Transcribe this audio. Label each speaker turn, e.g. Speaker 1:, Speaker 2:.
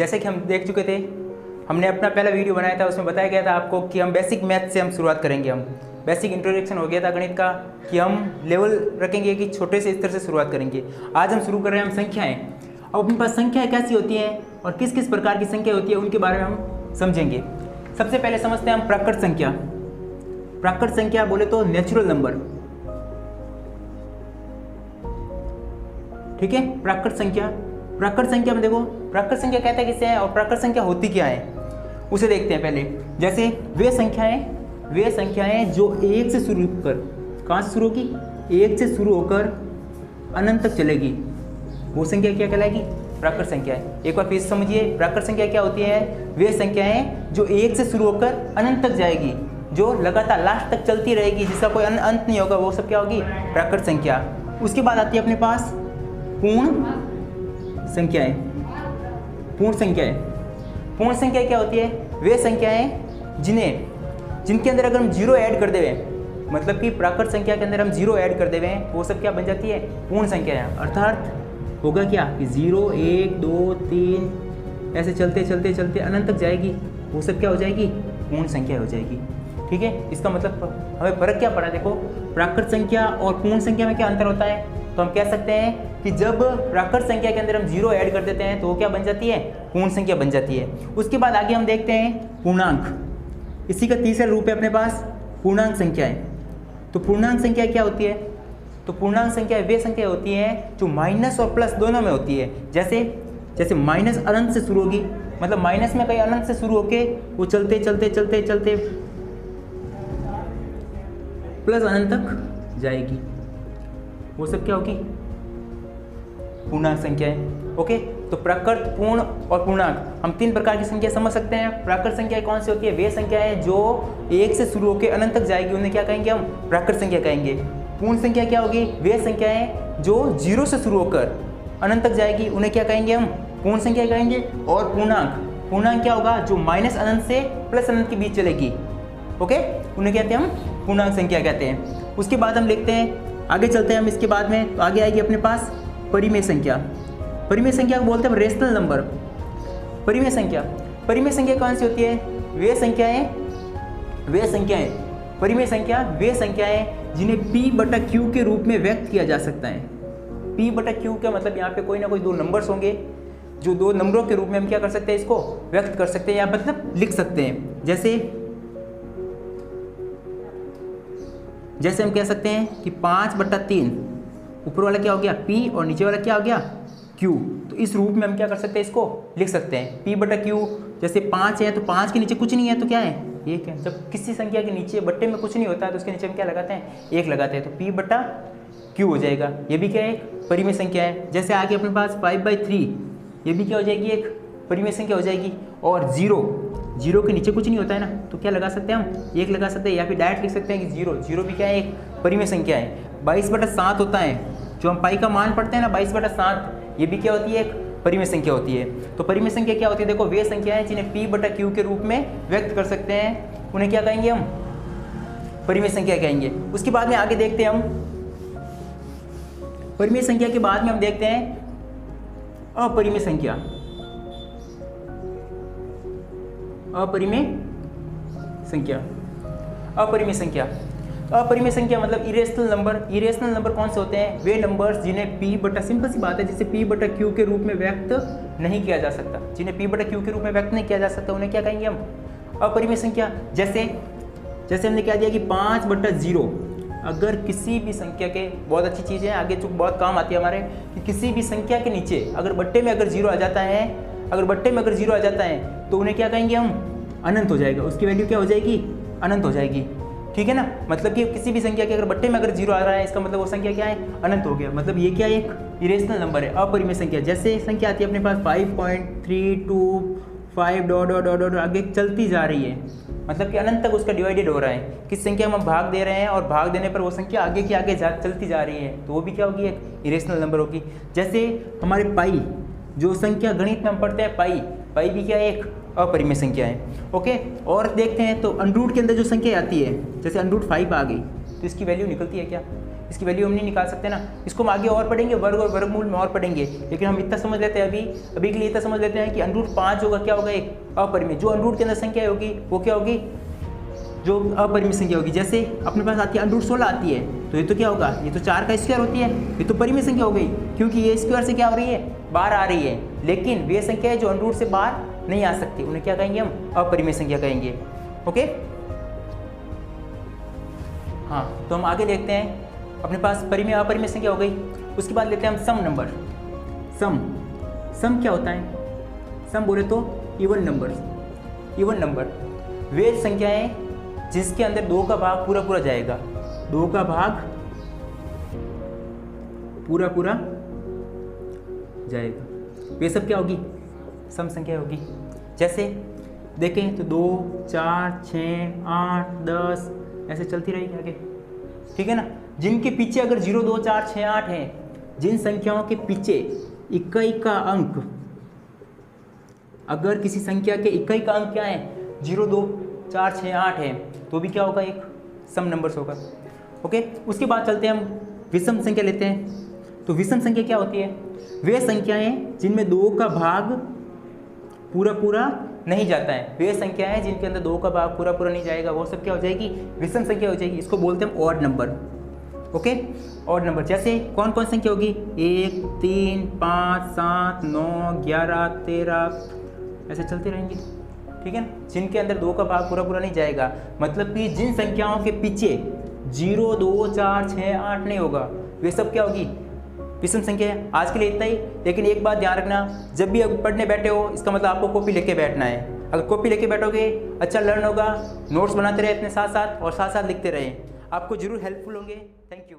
Speaker 1: जैसे कि हम देख चुके थे, हमने अपना पहला वीडियो बनाया था, उसमें बताया गया था आपको कि हम बेसिक मैथ से हम शुरुआत करेंगे। हम बेसिक इंट्रोडक्शन हो गया था गणित का कि हम लेवल रखेंगे कि छोटे से स्तर से शुरुआत करेंगे। आज हम शुरू कर रहे हैं हम संख्याएँ। अब अपने पास संख्याएँ कैसी होती हैं और किस किस प्रकार की संख्या होती है उनके बारे में हम समझेंगे। सबसे पहले समझते हैं हम प्राकृत संख्या। प्राकृत संख्या बोले तो नेचुरल नंबर, ठीक है। प्राकृत संख्या, प्राकृत संख्या में देखो प्राकृत संख्या कहते हैं किससे है और प्राकृत संख्या होती क्या है उसे देखते हैं पहले। जैसे वे संख्याएं जो एक से शुरू होकर, कहाँ से शुरू होगी, एक से शुरू होकर अनंत तक चलेगी, वो संख्या क्या कहलाएगी, प्राकृत संख्या है। एक बार फिर समझिए, प्राकृत संख्या क्या होती है, वे संख्याएं जो एक से शुरू होकर अनंत तक जाएगी, जो लगातार लास्ट तक चलती रहेगी, जिसका कोई अंत नहीं होगा, वो सब क्या होगी, प्राकृत संख्या। उसके बाद आती है अपने पास पूर्ण संख्याएं। पूर्ण संख्याएं, पूर्ण संख्या क्या होती है, वे संख्याएं जिनके अंदर अगर हम जीरो ऐड कर देवे, मतलब कि प्राकृत संख्या के अंदर हम जीरो ऐड कर देवे, वो सब क्या बन जाती है, पूर्ण संख्याएं। अर्थात होगा क्या कि 0 1 2 3 ऐसे चलते चलते चलते अनंत तक जाएगी, वो सब क्या हो जाएगी, पूर्ण संख्या हो जाएगी, ठीक है। इसका मतलब हमें फर्क क्या पड़ा, देखो प्राकृत संख्या और पूर्ण संख्या में क्या अंतर होता है। तो हम कह सकते हैं कि जब प्राकृत संख्या के अंदर हम जीरो ऐड कर देते हैं तो वो क्या बन जाती है, पूर्ण संख्या बन जाती है। उसके बाद आगे हम देखते हैं पूर्णांक। इसी का तीसरा रूप है अपने पास पूर्णांक संख्याएं। तो पूर्णांक संख्या क्या होती है, तो पूर्णांक संख्या वे संख्या होती हैं जो माइनस और प्लस दोनों में होती है। जैसे माइनस अनंत से शुरू होगी, मतलब माइनस में कहीं अनंत से शुरू होके वो चलते चलते चलते चलते प्लस अनंत तक जाएगी, वो सब क्या होगी, पूर्णांक संख्याएं। ओके, तो प्राकृत, पूर्ण और पूर्णांक, हम तीन प्रकार की संख्या समझ सकते हैं। प्राकृत संख्या कौन सी होती है, वे संख्याएं जो एक से शुरू होकर अनंत तक जाएगी, उन्हें क्या कहेंगे, हम प्राकृत संख्या कहेंगे। पूर्ण संख्या क्या होगी, वे संख्याएं जो जीरो से शुरू होकर अनंत तक जाएगी, उन्हें क्या कहेंगे, हम पूर्ण संख्या कहेंगे। और पूर्णांक क्या होगा, जो माइनस अनंत से प्लस अनंत के बीच चलेगी, ओके, उन्हें कहते हैं हम पूर्णांक संख्या कहते हैं। उसके बाद हम देखते हैं, आगे चलते हैं हम इसके बाद में, तो आगे आएगी अपने पास परिमेय संख्या। परिमेय संख्या को बोलते हैं रेशनल नंबर। परिमेय संख्या कौन सी होती है, वे संख्याएं परिमेय संख्या वे संख्याएं जिन्हें P/Q के रूप में व्यक्त किया जा सकता है। P/Q का मतलब यहाँ पे कोई ना कोई दो नंबर्स होंगे, जो दो नंबरों के रूप में हम क्या कर सकते हैं, इसको व्यक्त कर सकते हैं या मतलब लिख सकते हैं। जैसे हम कह सकते हैं कि 5/3, ऊपर वाला क्या हो गया P और नीचे वाला क्या हो गया Q। तो इस रूप में हम क्या कर सकते हैं, इसको लिख सकते हैं P/Q। जैसे 5 है तो 5 के नीचे कुछ नहीं है तो क्या है, 1 है। जब किसी संख्या के नीचे बट्टे में कुछ नहीं होता है तो उसके नीचे हम क्या लगाते हैं, 1 लगाते हैं, तो P/Q हो जाएगा। ये भी क्या है, एक परिमेय संख्या है। जैसे आगे अपने पास 5/3, ये भी क्या हो जाएगी, एक परिमेय संख्या हो जाएगी। और 0 के नीचे कुछ नहीं होता है ना, तो क्या लगा सकते हैं हम, 1 लगा सकते हैं, या फिर डायरेक्ट लिख सकते हैं कि 0 भी क्या है, एक परिमेय संख्या है। 22/7 होता है, जो हम पाई का मान पढ़ते हैं ना, 22/7, ये भी क्या होती है, एक परिमेय संख्या होती है। तो परिमेय संख्या क्या होती है, देखो वे संख्याएं जिन्हें P/Q के रूप में व्यक्त कर सकते हैं, उन्हें क्या कहेंगे, हम परिमेय संख्या कहेंगे। उसके बाद में आगे देखते हैं हम, परिमेय संख्या के बाद में हम देखते हैं अपरिमेय संख्या। अपरिमेय संख्या मतलब इरेशनल नंबर। इरेशनल नंबर कौन से होते हैं, वे नंबर्स जिन्हें सिंपल सी बात है, जिसे P/Q के रूप में व्यक्त नहीं किया जा सकता, जिन्हें P/Q के रूप में व्यक्त नहीं किया जा सकता, उन्हें क्या कहेंगे, हम अपरिमेय संख्या। जैसे हमने क्या दिया कि 5/0, अगर किसी भी संख्या के, बहुत अच्छी चीज़ है, आगे जो बहुत काम आती है हमारे, कि किसी भी संख्या के नीचे अगर बट्टे में अगर जीरो आ जाता है, तो उन्हें क्या कहेंगे, हम अनंत हो जाएगा, उसकी वैल्यू क्या हो जाएगी, अनंत हो जाएगी, ठीक है ना। मतलब कि किसी भी संख्या के अगर बट्टे में अगर जीरो आ रहा है, इसका मतलब वो संख्या क्या है, अनंत हो गया। मतलब ये क्या है, एक इरेशनल नंबर है, अपरिमेय संख्या। जैसे संख्या आती है अपने पास 5.325 आगे चलती जा रही है, मतलब कि अनंत तक उसका डिवाइडेड हो रहा है, किस संख्या में हम भाग दे रहे हैं और भाग देने पर वो संख्या आगे की आगे चलती जा रही है, तो वो भी क्या होगी, एक इरेशनल नंबर होगी। जैसे हमारे पाई, जो संख्या गणित में हम पढ़ते हैं, पाई भी क्या है, एक अपरिमेय संख्या है, ओके। और देखते हैं तो अंडर रूट के अंदर जो संख्या आती है, जैसे अंडर रूट 5 आ गई, तो इसकी वैल्यू निकलती है क्या, इसकी वैल्यू हम नहीं निकाल सकते ना। इसको हम आगे और पढ़ेंगे, वर्ग और वर्गमूल में और पढ़ेंगे, लेकिन हम इतना समझ लेते हैं अभी के लिए इतना समझ लेते हैं कि √5 होगा, क्या होगा, एक अपरिमेय। जो √ के अंदर संख्या होगी वो क्या होगी, जो अपरिमेय संख्या होगी। जैसे अपने पास आती है √16 आती है, तो ये तो क्या होगा, ये तो 4 का स्क्वायर होती है, ये तो परिमेय संख्या हो गई, क्योंकि ये स्क्वायर से क्या हो रही है, बाहर आ रही है। लेकिन वे संख्या है जो √ से बाहर नहीं आ सकती, उन्हें क्या कहेंगे, हम अपरिमेय संख्या कहेंगे। ओके, हाँ, तो हम आगे देखते हैं। अपने पास परिमेय अपरिमेय संख्या हो गई, उसके बाद लेते हैं हम सम नंबर। सम क्या होता है, सम बोले तो इवन नंबर वे संख्याएं जिसके अंदर 2 का भाग पूरा जाएगा, 2 का भाग पूरा जाएगा, वे सब क्या होगी, सम संख्या होगी। जैसे देखें तो 2, 4, 6, 8, 10 ऐसे चलती रहेगी आगे, ठीक है ना। जिनके पीछे अगर 0, 2, 4, 6, 8 है, जिन संख्याओं के पीछे इकाई का अंक, अगर किसी संख्या के इकाई का अंक क्या है, 0, 2, 4, 6, 8 है, तो भी क्या होगा, एक सम नंबर्स होगा। ओके, उसके बाद चलते हैं हम विषम संख्या लेते हैं। तो विषम संख्या क्या होती है, वे संख्याएं जिनमें 2 का भाग पूरा नहीं जाता है, वे संख्याएं जिनके अंदर 2 का भाग पूरा नहीं जाएगा, वो सब क्या हो जाएगी, विषम संख्या हो जाएगी। इसको बोलते हैं odd number. Okay, odd number जैसे कौन कौन संख्या होगी, 1, 3, 5, 7, 9, 11, 13 ऐसे चलते रहेंगे, ठीक है ना। जिनके अंदर 2 का भाग पूरा नहीं जाएगा, मतलब कि जिन संख्याओं के पीछे 0, 2, 4, 6, 8 नहीं होगा, वे सब क्या होगी, विषम संख्या है। आज के लिए इतना ही, लेकिन एक बात ध्यान रखना, जब भी पढ़ने बैठे हो, इसका मतलब आपको कॉपी लेके बैठना है। अगर कॉपी लेके बैठोगे, अच्छा लर्न होगा, नोट्स बनाते रहे अपने साथ साथ, और साथ साथ लिखते रहे, आपको जरूर हेल्पफुल होंगे। Thank you.